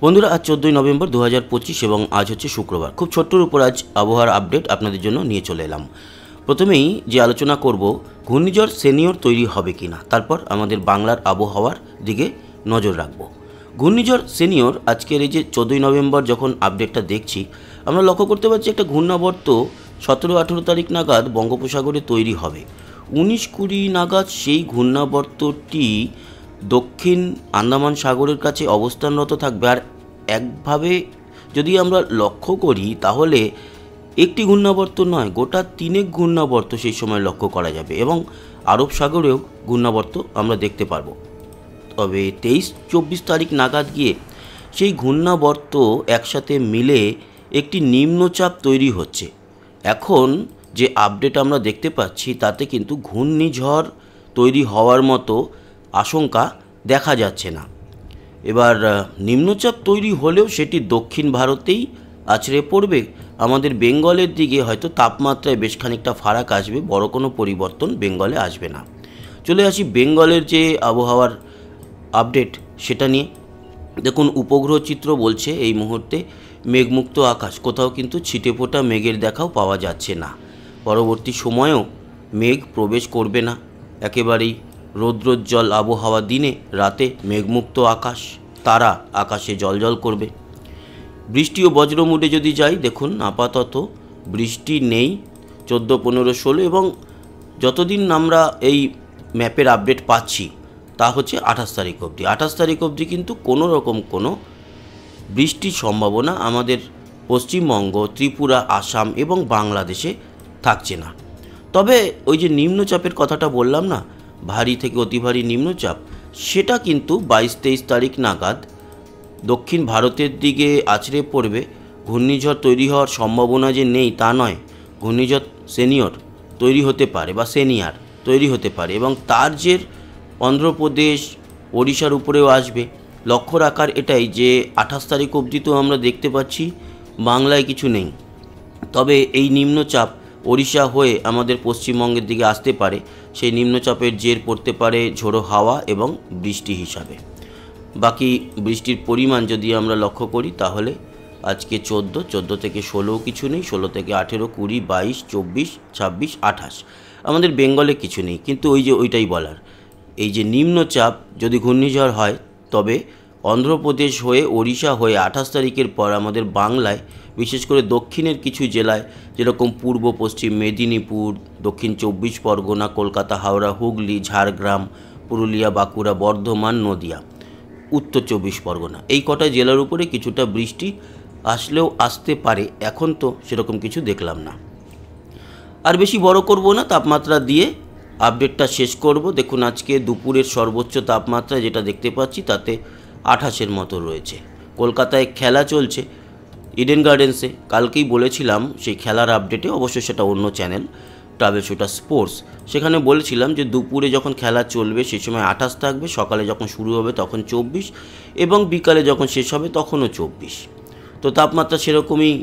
বন্ধুরা, আজ 14ই নভেম্বর 2025 এবং আজ হচ্ছে শুক্রবার। খুব ছোট্টর উপর আজ আবহাওয়ার আপডেট আপনাদের জন্য নিয়ে চলে এলাম। প্রথমেই যে আলোচনা করব, ঘূর্ণিঝড় সেনিয়র তৈরি হবে কিনা, তারপর আমাদের বাংলার আবহাওয়ার দিকে নজর রাখব। ঘূর্ণিঝড় সেনিয়র আজকের এই যে 14ই নভেম্বর যখন আপডেটটা দেখছি, আমরা লক্ষ্য করতে পারছি একটা ঘূর্ণাবর্ত 17-18 তারিখ নাগাদ বঙ্গোপসাগরে তৈরি হবে। 19-20 নাগাদ সেই ঘূর্ণাবর্তটি দক্ষিণ আন্দামান সাগরের কাছে অবস্থানরত থাকবে। আর একভাবে যদি আমরা লক্ষ্য করি তাহলে একটি ঘূর্ণাবর্ত নয়, গোটা 3 ঘূর্ণাবর্ত সেই সময় লক্ষ্য করা যাবে এবং আরব সাগরেও ঘূর্ণাবর্ত আমরা দেখতে পারবো। তবে 23-24 তারিখ নাগাদ গিয়ে সেই ঘূর্ণাবর্ত একসাথে মিলে একটি নিম্নচাপ তৈরি হচ্ছে। এখন যে আপডেট আমরা দেখতে পাচ্ছি তাতে কিন্তু ঘূর্ণিঝড় তৈরি হওয়ার মতো আশঙ্কা দেখা যাচ্ছে না। এবার নিম্নচাপ তৈরি হলেও সেটি দক্ষিণ ভারতেই আছড়ে পড়বে। আমাদের বেঙ্গলের দিকে হয়তো তাপমাত্রায় বেশ খানিকটা ফারাক আসবে, বড় কোনো পরিবর্তন বেঙ্গলে আসবে না। চলে আসি বেঙ্গলের যে আবহাওয়ার আপডেট সেটা নিয়ে। দেখুন, উপগ্রহ চিত্র বলছে এই মুহূর্তে মেঘমুক্ত আকাশ, কোথাও কিন্তু ছিটেফোঁটা মেঘের দেখাও পাওয়া যাচ্ছে না। পরবর্তী সময়েও মেঘ প্রবেশ করবে না, একেবারেই রৌদ্রোজ্জ্বল আবহাওয়া। দিনে রাতে মেঘমুক্ত আকাশ, তারা আকাশে জ্বলজ্বল করবে। বৃষ্টি ও বজ্রমুডে যদি যাই, দেখুন আপাতত বৃষ্টি নেই 14, 15, 16 এবং যতদিন আমরা এই ম্যাপের আপডেট পাচ্ছি তা হচ্ছে 28 তারিখ অবধি। 28 তারিখ অবধি কিন্তু কোনো রকম কোনো বৃষ্টির সম্ভাবনা আমাদের পশ্চিমবঙ্গ, ত্রিপুরা, আসাম এবং বাংলাদেশে থাকছে না। তবে ওই যে নিম্নচাপের কথাটা বললাম না, ভারী থেকে অতি ভারী নিম্নচাপ, সেটা কিন্তু 22-23 তারিখ নাগাদ দক্ষিণ ভারতের দিকে আছড়ে পড়বে। ঘূর্ণিঝড় তৈরি হওয়ার সম্ভাবনা যে নেই তা নয়, ঘূর্ণিঝড় সেনিয়র তৈরি হতে পারে বা সেনিয়ার তৈরি হতে পারে এবং তার জের অন্ধ্রপ্রদেশ, ওড়িশার উপরেও আসবে। লক্ষ্য রাখার এটাই যে 28 তারিখ অবধি তো আমরা দেখতে পাচ্ছি বাংলায় কিছু নেই, তবে এই নিম্নচাপ ওড়িশা হয়ে আমাদের পশ্চিমবঙ্গের দিকে আসতে পারে। সেই নিম্নচাপের জের পড়তে পারে ঝোড়ো হাওয়া এবং বৃষ্টি হিসাবে। বাকি বৃষ্টির পরিমাণ যদি আমরা লক্ষ্য করি তাহলে আজকে 14 থেকে 16 কিছু নেই, 16 থেকে 18, 20, 22, 24, 26, 28 আমাদের বেঙ্গলে কিছু নেই। কিন্তু ওইটাই বলার, এই যে নিম্নচাপ যদি ঘূর্ণিঝড় হয় তবে অন্ধ্রপ্রদেশ হয়ে ওড়িশা হয়ে 28 তারিখের পর আমাদের বাংলায়, বিশেষ করে দক্ষিণের কিছু জেলায় যেরকম পূর্ব পশ্চিম মেদিনীপুর, দক্ষিণ 24 পরগনা, কলকাতা, হাওড়া, হুগলি, ঝাড়গ্রাম, পুরুলিয়া, বাঁকুড়া, বর্ধমান, নদিয়া, উত্তর 24 পরগনা, এই কটা জেলার উপরে কিছুটা বৃষ্টি আসলেও আসতে পারে। এখন তো সেরকম কিছু দেখলাম না। আর বেশি বড় করব না, তাপমাত্রা দিয়ে আপডেটটা শেষ করব। দেখুন, আজকে দুপুরের সর্বোচ্চ তাপমাত্রা যেটা দেখতে পাচ্ছি তাতে 28-এর মতো রয়েছে। কলকাতায় খেলা চলছে ইডেন গার্ডেন্সে। কালকেই বলেছিলাম সেই খেলার আপডেটে, অবশ্যই সেটা অন্য চ্যানেল, ট্রাভেল শুটার স্পোর্টস, সেখানে বলেছিলাম যে দুপুরে যখন খেলা চলবে সেই সময় 28 থাকবে, সকালে যখন শুরু হবে তখন 24 এবং বিকালে যখন শেষ হবে তখনও 24। তো তাপমাত্রা সেরকমই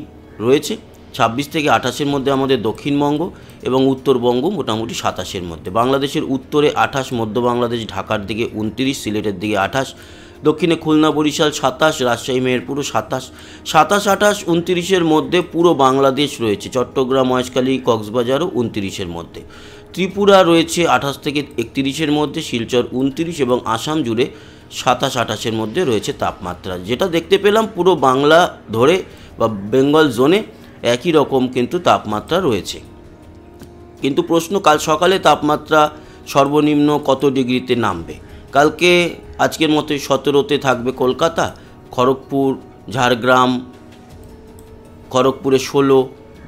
রয়েছে। 26 থেকে 28-এর মধ্যে আমাদের দক্ষিণবঙ্গ এবং উত্তরবঙ্গ মোটামুটি 27-এর মধ্যে। বাংলাদেশের উত্তরে 28, মধ্য বাংলাদেশ ঢাকার দিকে 29, সিলেটের দিকে 28, দক্ষিণে খুলনা, বরিশাল 27, রাজশাহী, মেহেরপুরও 27, 28, 29-এর মধ্যে পুরো বাংলাদেশ রয়েছে। চট্টগ্রাম, মহেশখালী, কক্সবাজারও 29-এর মধ্যে। ত্রিপুরা রয়েছে 28 থেকে 31-এর মধ্যে, শিলচর 29 এবং আসাম জুড়ে 27, 28-এর মধ্যে রয়েছে তাপমাত্রা। যেটা দেখতে পেলাম পুরো বাংলা ধরে বা বেঙ্গল জোনে একই রকম কিন্তু তাপমাত্রা রয়েছে। কিন্তু প্রশ্ন, কাল সকালে তাপমাত্রা সর্বনিম্ন কত ডিগ্রিতে নামবে? কালকে আজকের মতো 17-তে থাকবে কলকাতা, খড়গপুর, ঝাড়গ্রাম, খড়গপুরে 16,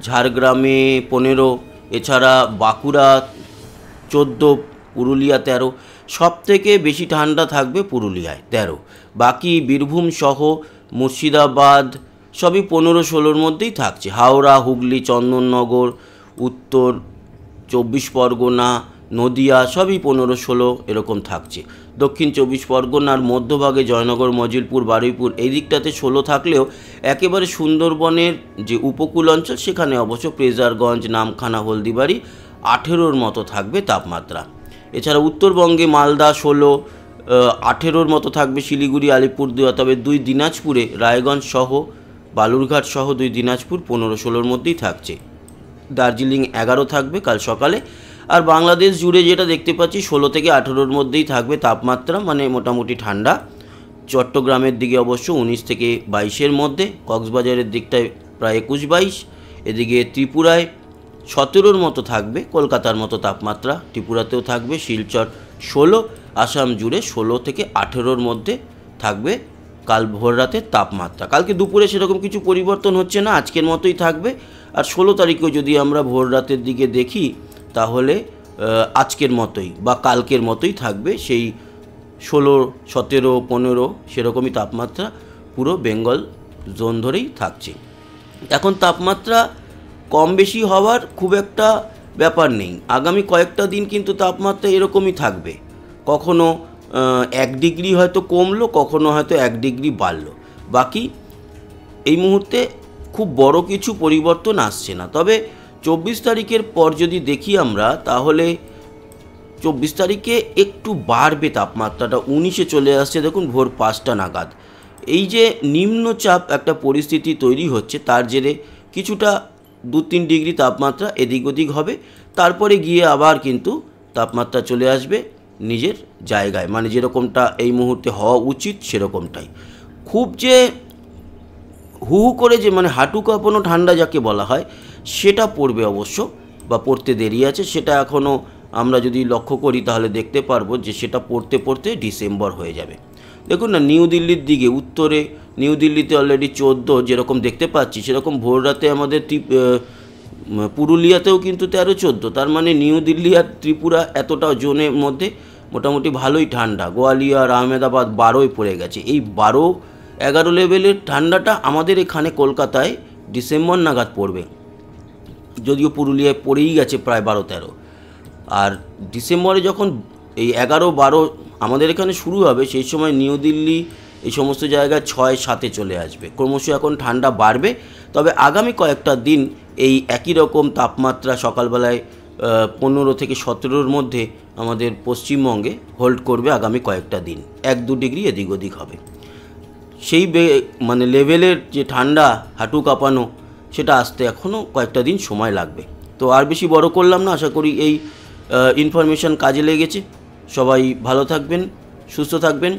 ঝাড়গ্রামে 15, এছাড়া বাঁকুড়া 14, পুরুলিয়া 13। সবথেকে বেশি ঠান্ডা থাকবে পুরুলিয়ায় 13, বাকি বীরভূম সহ মুর্শিদাবাদ সবই 15-16-র মধ্যেই থাকছে। হাওড়া, হুগলি, চন্দননগর, উত্তর 24 পরগনা, নদিয়া সবই 15-16 এরকম থাকছে। দক্ষিণ 24 পরগনার মধ্যভাগে জয়নগর, মজিলপুর, বারুইপুর এই দিকটাতে 16 থাকলেও একেবারে সুন্দরবনের যে উপকূল অঞ্চল সেখানে অবশ্য ফ্রেজারগঞ্জ, নামখানা, হলদিবাড়ি 18-র মতো থাকবে তাপমাত্রা। এছাড়া উত্তরবঙ্গে মালদা 16, 18-র মতো থাকবে শিলিগুড়ি আলিপুরদুয়ার, তবে 2 দিনাজপুরে রায়গঞ্জ সহ বালুরঘাট সহ 2 দিনাজপুর 15-16-র মধ্যেই থাকছে। দার্জিলিং 11 থাকবে কাল সকালে। আর বাংলাদেশ জুড়ে যেটা দেখতে পাচ্ছি 16 থেকে 18-র মধ্যেই থাকবে তাপমাত্রা, মানে মোটামুটি ঠান্ডা। চট্টগ্রামের দিকে অবশ্য 19 থেকে 22-এর মধ্যে, কক্সবাজারের দিকটায় প্রায় 21-22, এদিকে ত্রিপুরায় 17-র মতো থাকবে, কলকাতার মতো তাপমাত্রা ত্রিপুরাতেও থাকবে, শিলচর 16, আসাম জুড়ে 16 থেকে 18-র মধ্যে থাকবে কাল ভোর রাতের তাপমাত্রা। কালকে দুপুরে সেরকম কিছু পরিবর্তন হচ্ছে না, আজকের মতোই থাকবে। আর 16 তারিখেও যদি আমরা ভোর রাতের দিকে দেখি তাহলে আজকের মতোই বা কালকের মতোই থাকবে, সেই 16, 17, 15 সেরকমই তাপমাত্রা পুরো বেঙ্গল জোন ধরেই থাকছে। এখন তাপমাত্রা কম বেশি হওয়ার খুব একটা ব্যাপার নেই, আগামী কয়েকটা দিন কিন্তু তাপমাত্রা এরকমই থাকবে, কখনো 1 ডিগ্রি হয়তো কমলো, কখনো হয়তো 1 ডিগ্রি বাড়লো, বাকি এই মুহূর্তে খুব বড় কিছু পরিবর্তন আসছে না। তবে 24 তারিখের পর যদি দেখি আমরা, তাহলে 24 তারিখে একটু বাড়বে তাপমাত্রাটা, 19-এ চলে আসছে দেখুন ভোর 5টা নাগাদ। এই যে নিম্নচাপ একটা পরিস্থিতি তৈরি হচ্ছে, তার জেরে কিছুটা 2-3 ডিগ্রি তাপমাত্রা এদিক ওদিক হবে, তারপরে গিয়ে আবার কিন্তু তাপমাত্রা চলে আসবে নিজের জায়গায়, মানে যেরকমটা এই মুহূর্তে হওয়া উচিত সেরকমটাই। খুব যে হু হু করে যে মানে হাঁটু কাঁপানো ঠান্ডা যাকে বলা হয় সেটা পড়বে অবশ্য, বা পড়তে দেরি আছে, সেটা এখনও আমরা যদি লক্ষ্য করি তাহলে দেখতে পারবো যে সেটা পড়তে পড়তে ডিসেম্বর হয়ে যাবে। দেখুন না, নিউ দিল্লির দিকে, উত্তরে নিউ দিল্লিতে অলরেডি 14 যেরকম দেখতে পাচ্ছি, সেরকম ভোর রাতে আমাদের পুরুলিয়াতেও কিন্তু 13-14, তার মানে নিউ দিল্লি আর ত্রিপুরা এতটা জোনের মধ্যে মোটামুটি ভালোই ঠান্ডা। গোয়ালিয়র, আহমেদাবাদ 12-ই পড়ে গেছে। এই 12-11 লেভেলের ঠান্ডাটা আমাদের এখানে কলকাতায় ডিসেম্বর নাগাদ পড়বে, যদিও পুরুলিয়ায় পড়েই গেছে প্রায় 12-13। আর ডিসেম্বরে যখন এই 11-12 আমাদের এখানে শুরু হবে, সেই সময় নিউ দিল্লি এই সমস্ত জায়গায় 6-7-এ চলে আসবে। ক্রমশ এখন ঠান্ডা বাড়বে, তবে আগামী কয়েকটা দিন এই একই রকম তাপমাত্রা সকালবেলায় 15 থেকে 17-র মধ্যে আমাদের পশ্চিমবঙ্গে হোল্ড করবে আগামী কয়েকটা দিন, 1-2 ডিগ্রি এদিক ওদিক হবে। সেই মানে লেভেলের যে ঠান্ডা হাঁটু কাঁপানো, সেটা আসতে এখনও কয়েকটা দিন সময় লাগবে। তো আর বেশি বড় করলাম না, আশা করি এই ইনফরমেশান কাজে লেগেছে। সবাই ভালো থাকবেন, সুস্থ থাকবেন,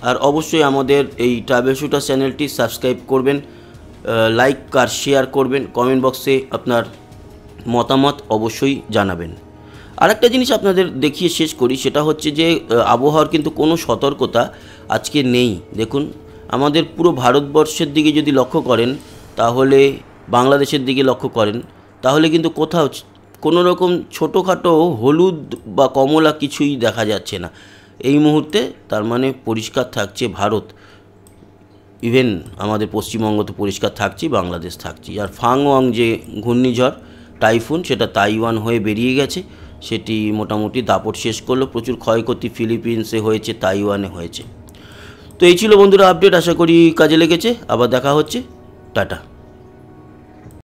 আর অবশ্যই আমাদের এই ট্রাভেল শুটার চ্যানেলটি সাবস্ক্রাইব করবেন, লাইক আর শেয়ার করবেন, কমেন্ট বক্সে আপনার মতামত অবশ্যই জানাবেন। আরেকটা জিনিস আপনাদের দেখিয়ে শেষ করি, সেটা হচ্ছে যে আবহাওয়ার কিন্তু কোনো সতর্কতা আজকে নেই। দেখুন, আমাদের পুরো ভারতবর্ষের দিকে যদি লক্ষ্য করেন, তাহলে বাংলাদেশের দিকে লক্ষ্য করেন, তাহলে কিন্তু কোথাও কোনো রকম ছোটোখাটো হলুদ বা কমলা কিছুই দেখা যাচ্ছে না এই মুহূর্তে। তার মানে পরিষ্কার থাকছে ভারত, ইভেন আমাদের পশ্চিমবঙ্গ তো পরিষ্কার থাকছেই, বাংলাদেশ থাকছে। আর ফাংওয়াং যে ঘূর্ণিঝড় টাইফুন, সেটা তাইওয়ান হয়ে বেরিয়ে গেছে, সেটি মোটামুটি দাপট শেষ করলো। প্রচুর ক্ষয়ক্ষতি ফিলিপিন্সে হয়েছে, তাইওয়ানে হয়েছে। তো এই ছিল বন্ধুরা আপডেট, আশা করি কাজে লেগেছে। আবার দেখা হচ্ছে, টাটা।